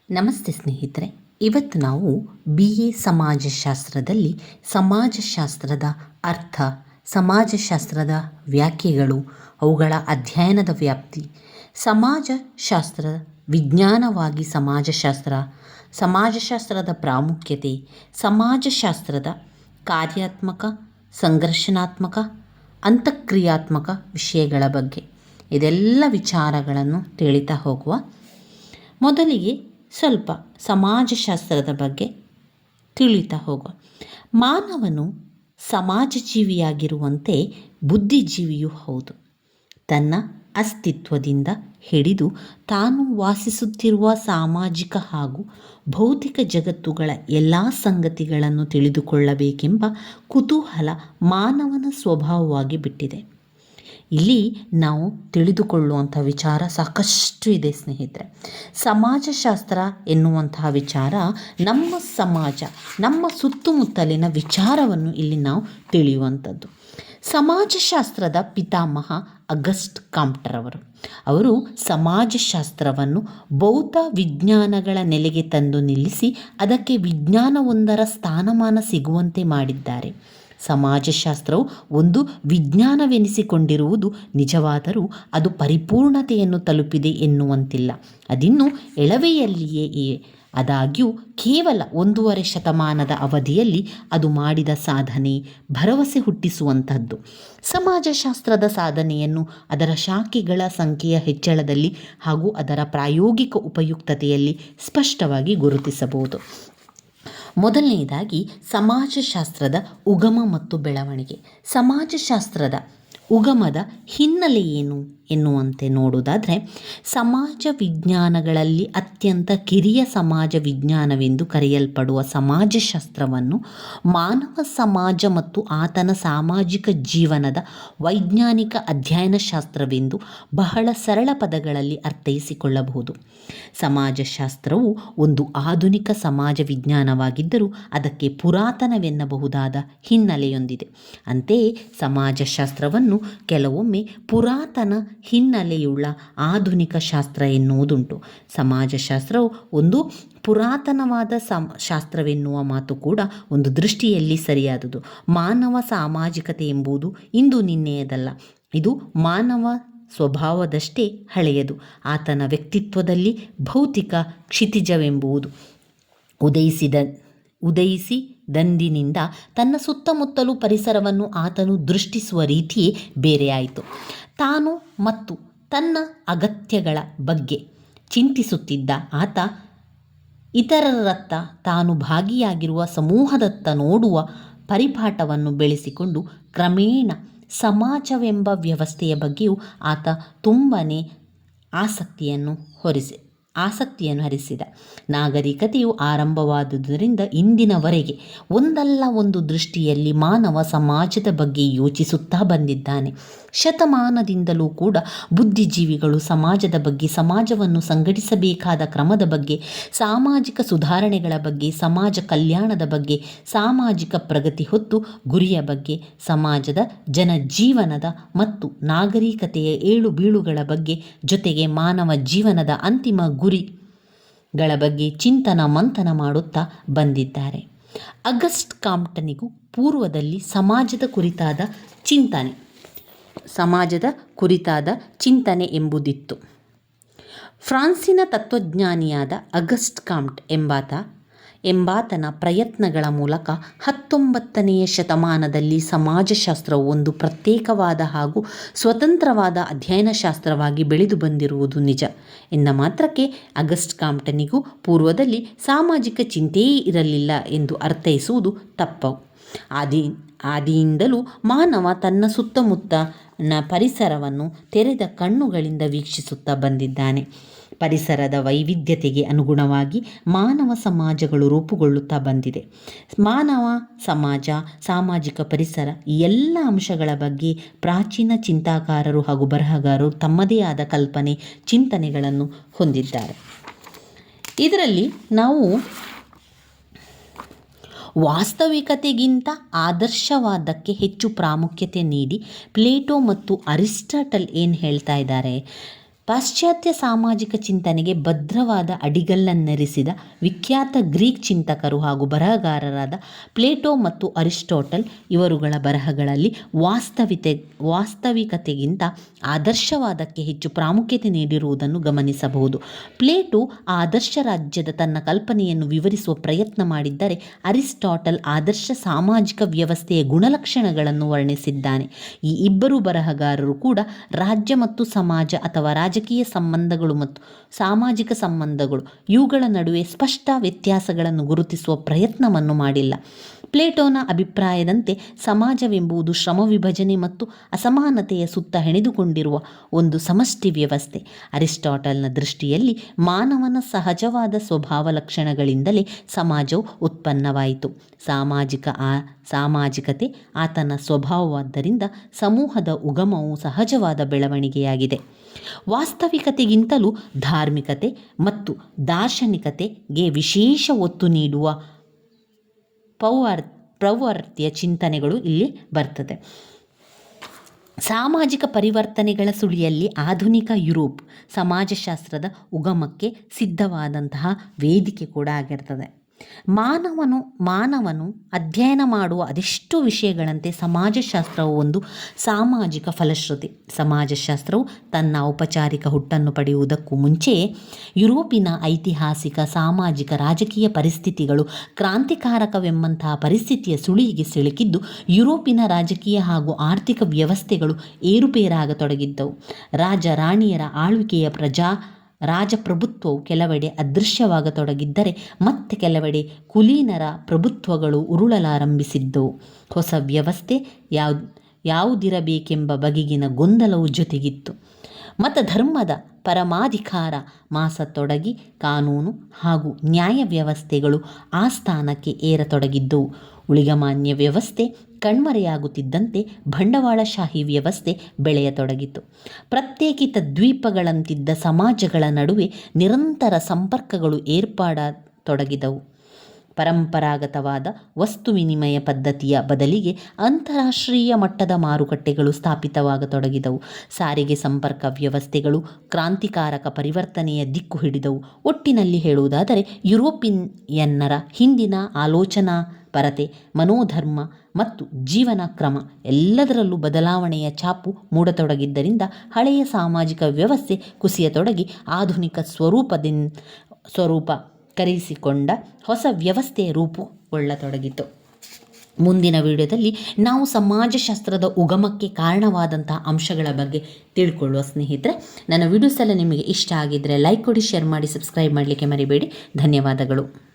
ನಮಸ್ತೆ ಸ್ನೇಹಿತರೆ, ಇವತ್ತು ನಾವು BA ಸಮಾಜಶಾಸ್ತ್ರದಲ್ಲಿ ಸಮಾಜಶಾಸ್ತ್ರದ ಅರ್ಥ, ಸಮಾಜಶಾಸ್ತ್ರದ ವ್ಯಾಖ್ಯೆಗಳು, ಅವುಗಳ ಅಧ್ಯಯನದ ವ್ಯಾಪ್ತಿ, ಸಮಾಜಶಾಸ್ತ್ರ ವಿಜ್ಞಾನವಾಗಿ ಸಮಾಜಶಾಸ್ತ್ರದ ಪ್ರಾಮುಖ್ಯತೆ, ಸಮಾಜಶಾಸ್ತ್ರದ ಕಾರ್ಯಾತ್ಮಕ, ಸಂಘರ್ಷಣಾತ್ಮಕ, ಅಂತಃಕ್ರಿಯಾತ್ಮಕ ವಿಷಯಗಳ ಬಗ್ಗೆ ಇದೆಲ್ಲ ವಿಚಾರಗಳನ್ನು ತಿಳಿತಾ ಹೋಗುವ. ಮೊದಲಿಗೆ ಸ್ವಲ್ಪ ಸಮಾಜಶಾಸ್ತ್ರದ ಬಗ್ಗೆ ತಿಳಿತಾ ಹೋಗುವ. ಮಾನವನು ಸಮಾಜಜೀವಿಯಾಗಿರುವಂತೆ ಬುದ್ಧಿಜೀವಿಯೂ ಹೌದು. ತನ್ನ ಅಸ್ತಿತ್ವದಿಂದ ಹಿಡಿದು ತಾನು ವಾಸಿಸುತ್ತಿರುವ ಸಾಮಾಜಿಕ ಹಾಗೂ ಭೌತಿಕ ಜಗತ್ತುಗಳ ಎಲ್ಲ ಸಂಗತಿಗಳನ್ನು ತಿಳಿದುಕೊಳ್ಳಬೇಕೆಂಬ ಕುತೂಹಲ ಮಾನವನ ಸ್ವಭಾವವಾಗಿ ಬಿಟ್ಟಿದೆ. ಇಲ್ಲಿ ನಾವು ತಿಳಿದುಕೊಳ್ಳುವಂಥ ವಿಚಾರ ಸಾಕಷ್ಟು ಇದೆ ಸ್ನೇಹಿತರೆ. ಸಮಾಜಶಾಸ್ತ್ರ ಎನ್ನುವಂತಹ ವಿಚಾರ ನಮ್ಮ ಸಮಾಜ, ನಮ್ಮ ಸುತ್ತಮುತ್ತಲಿನ ವಿಚಾರವನ್ನು ಇಲ್ಲಿ ನಾವು ತಿಳಿಯುವಂಥದ್ದು. ಸಮಾಜಶಾಸ್ತ್ರದ ಪಿತಾಮಹ ಅಗಸ್ಟ್ ಕಾಂಪ್ಟರವರು. ಅವರು ಸಮಾಜಶಾಸ್ತ್ರವನ್ನು ಬೌದ್ಧ ವಿಜ್ಞಾನಗಳ ನೆಲೆಗೆ ತಂದು ನಿಲ್ಲಿಸಿ ಅದಕ್ಕೆ ವಿಜ್ಞಾನವೊಂದರ ಸ್ಥಾನಮಾನ ಸಿಗುವಂತೆ ಮಾಡಿದ್ದಾರೆ. ಸಮಾಜಶಾಸ್ತ್ರವು ಒಂದು ವಿಜ್ಞಾನವೆನಿಸಿಕೊಂಡಿರುವುದು ನಿಜವಾದರೂ ಅದು ಪರಿಪೂರ್ಣತೆಯನ್ನು ತಲುಪಿದೆ ಎನ್ನುವಂತಿಲ್ಲ. ಅದಿನ್ನೂ ಎಳವೆಯಲ್ಲಿಯೇ ಇವೆ. ಆದಾಗ್ಯೂ ಕೇವಲ 1.5 ಶತಮಾನದ ಅವಧಿಯಲ್ಲಿ ಅದು ಮಾಡಿದ ಸಾಧನೆ ಭರವಸೆ ಹುಟ್ಟಿಸುವಂಥದ್ದು. ಸಮಾಜಶಾಸ್ತ್ರದ ಸಾಧನೆಯನ್ನು ಅದರ ಶಾಖೆಗಳ ಸಂಖ್ಯೆಯ ಹೆಚ್ಚಳದಲ್ಲಿ ಹಾಗೂ ಅದರ ಪ್ರಾಯೋಗಿಕ ಉಪಯುಕ್ತತೆಯಲ್ಲಿ ಸ್ಪಷ್ಟವಾಗಿ ಗುರುತಿಸಬಹುದು. ಮೊದಲನೆಯದಾಗಿ ಸಮಾಜಶಾಸ್ತ್ರದ ಉಗಮ ಮತ್ತು ಬೆಳವಣಿಗೆ. ಸಮಾಜಶಾಸ್ತ್ರದ ಉಗಮದ ಹಿನ್ನೆಲೆ ಏನು ಎನ್ನುವಂತೆ ನೋಡುವುದಾದರೆ, ಸಮಾಜ ವಿಜ್ಞಾನಗಳಲ್ಲಿ ಅತ್ಯಂತ ಕಿರಿಯ ಸಮಾಜ ವಿಜ್ಞಾನವೆಂದು ಕರೆಯಲ್ಪಡುವ ಸಮಾಜಶಾಸ್ತ್ರವನ್ನು ಮಾನವ ಸಮಾಜ ಮತ್ತು ಆತನ ಸಾಮಾಜಿಕ ಜೀವನದ ವೈಜ್ಞಾನಿಕ ಅಧ್ಯಯನ ಶಾಸ್ತ್ರವೆಂದು ಬಹಳ ಸರಳ ಪದಗಳಲ್ಲಿ ಅರ್ಥೈಸಿಕೊಳ್ಳಬಹುದು. ಸಮಾಜಶಾಸ್ತ್ರವು ಒಂದು ಆಧುನಿಕ ಸಮಾಜ ವಿಜ್ಞಾನವಾಗಿದ್ದರೂ ಅದಕ್ಕೆ ಪುರಾತನವೆನ್ನಬಹುದಾದ ಹಿನ್ನೆಲೆಯೊಂದಿದೆ. ಅಂತೆಯೇ ಸಮಾಜಶಾಸ್ತ್ರವನ್ನು ಕೆಲವೊಮ್ಮೆ ಪುರಾತನ ಹಿನ್ನೆಲೆಯುಳ್ಳ ಆಧುನಿಕ ಶಾಸ್ತ್ರ ಎನ್ನುವುದುಂಟು. ಸಮಾಜಶಾಸ್ತ್ರವು ಒಂದು ಪುರಾತನವಾದ ಶಾಸ್ತ್ರವೆನ್ನುವ ಮಾತು ಕೂಡ ಒಂದು ದೃಷ್ಟಿಯಲ್ಲಿ ಸರಿಯಾದುದು. ಮಾನವ ಸಾಮಾಜಿಕತೆ ಎಂಬುದು ಇಂದು ನಿನ್ನೆಯದಲ್ಲ. ಇದು ಮಾನವ ಸ್ವಭಾವದಷ್ಟೇ ಹಳೆಯದು. ಆತನ ವ್ಯಕ್ತಿತ್ವದಲ್ಲಿ ಭೌತಿಕ ಕ್ಷಿತಿಜವೆಂಬುದು ಉದಯಿಸಿದಂದಿನಿಂದ ತನ್ನ ಸುತ್ತಮುತ್ತಲೂ ಪರಿಸರವನ್ನು ಆತನು ದೃಷ್ಟಿಸುವ ರೀತಿಯೇ ಬೇರೆಯಾಯಿತು. ತಾನು ಮತ್ತು ತನ್ನ ಅಗತ್ಯಗಳ ಬಗ್ಗೆ ಚಿಂತಿಸುತ್ತಿದ್ದ ಆತ ಇತರರತ್ತ ತಾನು ಭಾಗಿಯಾಗಿರುವ ಸಮೂಹದತ್ತ ನೋಡುವ ಪರಿಪಾಠವನ್ನು ಬೆಳೆಸಿಕೊಂಡು ಕ್ರಮೇಣ ಸಮಾಜವೆಂಬ ವ್ಯವಸ್ಥೆಯ ಬಗ್ಗೆಯೂ ಆತ ತುಂಬನೇ ಆಸಕ್ತಿಯನ್ನು ಹರಿಸಿದ. ನಾಗರಿಕತೆಯು ಆರಂಭವಾದುದರಿಂದ ಇಂದಿನವರೆಗೆ ಒಂದಲ್ಲ ಒಂದು ದೃಷ್ಟಿಯಲ್ಲಿ ಮಾನವ ಸಮಾಜದ ಬಗ್ಗೆ ಯೋಚಿಸುತ್ತಾ ಬಂದಿದ್ದಾನೆ. ಶತಮಾನದಿಂದಲೂ ಕೂಡ ಬುದ್ಧಿಜೀವಿಗಳು ಸಮಾಜದ ಬಗ್ಗೆ, ಸಮಾಜವನ್ನು ಸಂಘಟಿಸಬೇಕಾದ ಕ್ರಮದ ಬಗ್ಗೆ, ಸಾಮಾಜಿಕ ಸುಧಾರಣೆಗಳ ಬಗ್ಗೆ, ಸಮಾಜ ಕಲ್ಯಾಣದ ಬಗ್ಗೆ, ಸಾಮಾಜಿಕ ಪ್ರಗತಿ ಹೊತ್ತು ಗುರಿಯ ಬಗ್ಗೆ, ಸಮಾಜದ ಜನಜೀವನದ ಮತ್ತು ನಾಗರಿಕತೆಯ ಏಳು ಬೀಳುಗಳ ಬಗ್ಗೆ, ಜೊತೆಗೆ ಮಾನವ ಜೀವನದ ಅಂತಿಮ ಗುರಿಗಳ ಬಗ್ಗೆ ಚಿಂತನ ಮಂಥನ ಮಾಡುತ್ತಾ ಬಂದಿದ್ದಾರೆ. ಅಗಸ್ಟ್ ಕಾಂಪ್ಟನಿಗೂ ಪೂರ್ವದಲ್ಲಿ ಸಮಾಜದ ಕುರಿತಾದ ಚಿಂತನೆ ಎಂಬುದಿತ್ತು. ಫ್ರಾನ್ಸಿನ ತತ್ವಜ್ಞಾನಿಯಾದ ಅಗಸ್ಟ್ ಕಾಂಪ್ಟ್ ಎಂಬಾತನ ಪ್ರಯತ್ನಗಳ ಮೂಲಕ 19ನೇ ಶತಮಾನದಲ್ಲಿ ಸಮಾಜಶಾಸ್ತ್ರವು ಒಂದು ಪ್ರತ್ಯೇಕವಾದ ಹಾಗೂ ಸ್ವತಂತ್ರವಾದ ಅಧ್ಯಯನಶಾಸ್ತ್ರವಾಗಿ ಬೆಳೆದು ಬಂದಿರುವುದು ನಿಜ ಎಂದ ಮಾತ್ರಕ್ಕೆ ಅಗಸ್ಟ್ ಕಾಂಪ್ಟನಿಗೂ ಪೂರ್ವದಲ್ಲಿ ಸಾಮಾಜಿಕ ಚಿಂತೆಯೇ ಇರಲಿಲ್ಲ ಎಂದು ಅರ್ಥೈಸುವುದು ತಪ್ಪು. ಆದಿಯಿಂದಲೂ ಮಾನವ ತನ್ನ ಸುತ್ತಮುತ್ತಲಿನ ಪರಿಸರವನ್ನು ತೆರೆದ ಕಣ್ಣುಗಳಿಂದ ವೀಕ್ಷಿಸುತ್ತಾ ಬಂದಿದ್ದಾನೆ. ಪರಿಸರದ ವೈವಿಧ್ಯತೆಗೆ ಅನುಗುಣವಾಗಿ ಮಾನವ ಸಮಾಜಗಳು ರೂಪುಗೊಳ್ಳುತ್ತಾ ಬಂದಿದೆ. ಮಾನವ ಸಮಾಜ, ಸಾಮಾಜಿಕ ಪರಿಸರ ಈ ಎಲ್ಲ ಅಂಶಗಳ ಬಗ್ಗೆ ಪ್ರಾಚೀನ ಚಿಂತಕರು ಹಾಗೂ ಬರಹಗಾರರು ತಮ್ಮದೇ ಆದ ಕಲ್ಪನೆ, ಚಿಂತನೆಗಳನ್ನು ಹೊಂದಿದ್ದಾರೆ. ಇದರಲ್ಲಿ ನಾವು ವಾಸ್ತವಿಕತೆಗಿಂತ ಆದರ್ಶವಾದಕ್ಕೆ ಹೆಚ್ಚು ಪ್ರಾಮುಖ್ಯತೆ ನೀಡಿ ಪ್ಲೇಟೋ ಮತ್ತು ಅರಿಸ್ಟಾಟಲ್ ಏನು ಹೇಳ್ತಾ ಇದ್ದಾರೆ, ಪಾಶ್ಚಾತ್ಯ ಸಾಮಾಜಿಕ ಚಿಂತನೆಗೆ ಭದ್ರವಾದ ಅಡಿಗಲ್ಲನ್ನೆರೆಸಿದ ವಿಖ್ಯಾತ ಗ್ರೀಕ್ ಚಿಂತಕರು ಹಾಗೂ ಬರಹಗಾರರಾದ ಪ್ಲೇಟೋ ಮತ್ತು ಅರಿಸ್ಟಾಟಲ್ ಇವರುಗಳ ಬರಹಗಳಲ್ಲಿ ವಾಸ್ತವಿಕತೆಗಿಂತ ಆದರ್ಶವಾದಕ್ಕೆ ಹೆಚ್ಚು ಪ್ರಾಮುಖ್ಯತೆ ನೀಡಿರುವುದನ್ನು ಗಮನಿಸಬಹುದು. ಪ್ಲೇಟೋ ಆದರ್ಶ ರಾಜ್ಯದ ತನ್ನ ಕಲ್ಪನೆಯನ್ನು ವಿವರಿಸುವ ಪ್ರಯತ್ನ ಮಾಡಿದ್ದರೆ, ಅರಿಸ್ಟಾಟಲ್ ಆದರ್ಶ ಸಾಮಾಜಿಕ ವ್ಯವಸ್ಥೆಯ ಗುಣಲಕ್ಷಣಗಳನ್ನು ವರ್ಣಿಸಿದ್ದಾನೆ. ಈ ಇಬ್ಬರು ಬರಹಗಾರರು ಕೂಡ ರಾಜ್ಯ ಮತ್ತು ಸಮಾಜ ಅಥವಾ ರಾಜಕೀಯ ಸಂಬಂಧಗಳು ಮತ್ತು ಸಾಮಾಜಿಕ ಸಂಬಂಧಗಳು ಇವುಗಳ ನಡುವೆ ಸ್ಪಷ್ಟ ವ್ಯತ್ಯಾಸಗಳನ್ನು ಗುರುತಿಸುವ ಪ್ರಯತ್ನವನ್ನು ಮಾಡಿಲ್ಲ. ಪ್ಲೇಟೋನ ಅಭಿಪ್ರಾಯದಂತೆ ಸಮಾಜವೆಂಬುದು ಶ್ರಮ ವಿಭಜನೆ ಮತ್ತು ಅಸಮಾನತೆಯ ಸುತ್ತ ಹೆಣೆದುಕೊಂಡಿರುವ ಒಂದು ಸಮಷ್ಟಿ ವ್ಯವಸ್ಥೆ. ಅರಿಸ್ಟಾಟಲ್ನ ದೃಷ್ಟಿಯಲ್ಲಿ ಮಾನವನ ಸಹಜವಾದ ಸ್ವಭಾವ ಲಕ್ಷಣಗಳಿಂದಲೇ ಸಮಾಜವು ಉತ್ಪನ್ನವಾಯಿತು. ಸಾಮಾಜಿಕತೆ ಆತನ ಸ್ವಭಾವವಾದ್ದರಿಂದ ಸಮೂಹದ ಉಗಮವು ಸಹಜವಾದ ಬೆಳವಣಿಗೆಯಾಗಿದೆ. ವಾಸ್ತವಿಕತೆಗಿಂತಲೂ ಧಾರ್ಮಿಕತೆ ಮತ್ತು ದಾರ್ಶನಿಕತೆಗೆ ವಿಶೇಷ ಒತ್ತು ನೀಡುವ ಪ್ರವೃತ್ತಿಯ ಚಿಂತನೆಗಳು ಇಲ್ಲಿ ಬರ್ತದೆ. ಸಾಮಾಜಿಕ ಪರಿವರ್ತನೆಗಳ ಸುಳಿಯಲ್ಲಿ ಆಧುನಿಕ ಯುರೋಪ್ ಸಮಾಜಶಾಸ್ತ್ರದ ಉಗಮಕ್ಕೆ ಸಿದ್ಧವಾದಂತಹ ವೇದಿಕೆ ಕೂಡ ಆಗಿರ್ತದೆ. ಮಾನವನು ಅಧ್ಯಯನ ಮಾಡುವ ಅದೆಷ್ಟೋ ವಿಷಯಗಳಂತೆ ಸಮಾಜಶಾಸ್ತ್ರವು ಒಂದು ಸಾಮಾಜಿಕ ಫಲಶ್ರುತಿ. ಸಮಾಜಶಾಸ್ತ್ರವು ತನ್ನ ಔಪಚಾರಿಕ ಹುಟ್ಟನ್ನು ಪಡೆಯುವುದಕ್ಕೂ ಮುಂಚೆಯೇ ಯುರೋಪಿನ ಐತಿಹಾಸಿಕ, ಸಾಮಾಜಿಕ, ರಾಜಕೀಯ ಪರಿಸ್ಥಿತಿಗಳು ಕ್ರಾಂತಿಕಾರಕವೆಂಬಂತಹ ಪರಿಸ್ಥಿತಿಯ ಸುಳಿಗೆ ಸಿಲುಕಿದ್ದು ಯುರೋಪಿನ ರಾಜಕೀಯ ಹಾಗೂ ಆರ್ಥಿಕ ವ್ಯವಸ್ಥೆಗಳು ಏರುಪೇರಾಗತೊಡಗಿದ್ದವು. ರಾಜ ರಾಣಿಯರ ಆಳ್ವಿಕೆಯ ರಾಜಪ್ರಭುತ್ವವು ಕೆಲವೆಡೆ ಅದೃಶ್ಯವಾಗತೊಡಗಿದ್ದರೆ ಮತ್ತೆ ಕೆಲವೆಡೆ ಕುಲೀನರ ಪ್ರಭುತ್ವಗಳು ಉರುಳಲಾರಂಭಿಸಿದ್ದವು. ಹೊಸ ವ್ಯವಸ್ಥೆ ಯಾವುದಿರಬೇಕೆಂಬ ಬಗೆಗಿನ ಗೊಂದಲವು ಜೊತೆಗಿತ್ತು. ಮತಧರ್ಮದ ಪರಮಾಧಿಕಾರ ಮಾಸತೊಡಗಿ ಕಾನೂನು ಹಾಗೂ ನ್ಯಾಯ ವ್ಯವಸ್ಥೆಗಳು ಆ ಸ್ಥಾನಕ್ಕೆ ಏರತೊಡಗಿದ್ದವು. ಊಳಿಗಮಾನ್ಯ ವ್ಯವಸ್ಥೆ ಕಣ್ಮರೆಯಾಗುತ್ತಿದ್ದಂತೆ ಬಂಡವಾಳಶಾಹಿ ವ್ಯವಸ್ಥೆ ಬೆಳೆಯತೊಡಗಿತು. ಪ್ರತ್ಯೇಕಿತ ದ್ವೀಪಗಳಂತಿದ್ದ ಸಮಾಜಗಳ ನಡುವೆ ನಿರಂತರ ಸಂಪರ್ಕಗಳು ಏರ್ಪಡತೊಡಗಿದವು. ಪರಂಪರಾಗತವಾದ ವಸ್ತು ವಿನಿಮಯ ಪದ್ಧತಿಯ ಬದಲಿಗೆ ಅಂತಾರಾಷ್ಟ್ರೀಯ ಮಟ್ಟದ ಮಾರುಕಟ್ಟೆಗಳು ಸ್ಥಾಪಿತವಾಗತೊಡಗಿದವು. ಸಾರಿಗೆ ಸಂಪರ್ಕ ವ್ಯವಸ್ಥೆಗಳು ಕ್ರಾಂತಿಕಾರಕ ಪರಿವರ್ತನೆಯ ದಿಕ್ಕು ಹಿಡಿದವು. ಒಟ್ಟಿನಲ್ಲಿ ಹೇಳುವುದಾದರೆ ಯುರೋಪಿಯನ್ನರ ಹಿಂದಿನ ಆಲೋಚನಾ ಪರತೆ, ಮನೋಧರ್ಮ ಮತ್ತು ಜೀವನ ಕ್ರಮ ಎಲ್ಲದರಲ್ಲೂ ಬದಲಾವಣೆಯ ಛಾಪು ಮೂಡತೊಡಗಿದ್ದರಿಂದ ಹಳೆಯ ಸಾಮಾಜಿಕ ವ್ಯವಸ್ಥೆ ಕುಸಿಯತೊಡಗಿ ಆಧುನಿಕ ಸ್ವರೂಪ ಕರೆಯಿಸಿಕೊಂಡ ಹೊಸ ವ್ಯವಸ್ಥೆಯ ರೂಪುಗೊಳ್ಳತೊಡಗಿತು. ಮುಂದಿನ ವಿಡಿಯೋದಲ್ಲಿ ನಾವು ಸಮಾಜಶಾಸ್ತ್ರದ ಉಗಮಕ್ಕೆ ಕಾರಣವಾದಂತಹ ಅಂಶಗಳ ಬಗ್ಗೆ ತಿಳ್ಕೊಳ್ಳುವ. ಸ್ನೇಹಿತರೆ, ನನ್ನ ವಿಡಿಯೋಸ್ ಎಲ್ಲ ನಿಮಗೆ ಇಷ್ಟ ಆಗಿದ್ದರೆ ಲೈಕ್ ಕೊಡಿ, ಶೇರ್ ಮಾಡಿ, ಸಬ್ಸ್ಕ್ರೈಬ್ ಮಾಡಲಿಕ್ಕೆ ಮರಿಬೇಡಿ. ಧನ್ಯವಾದಗಳು.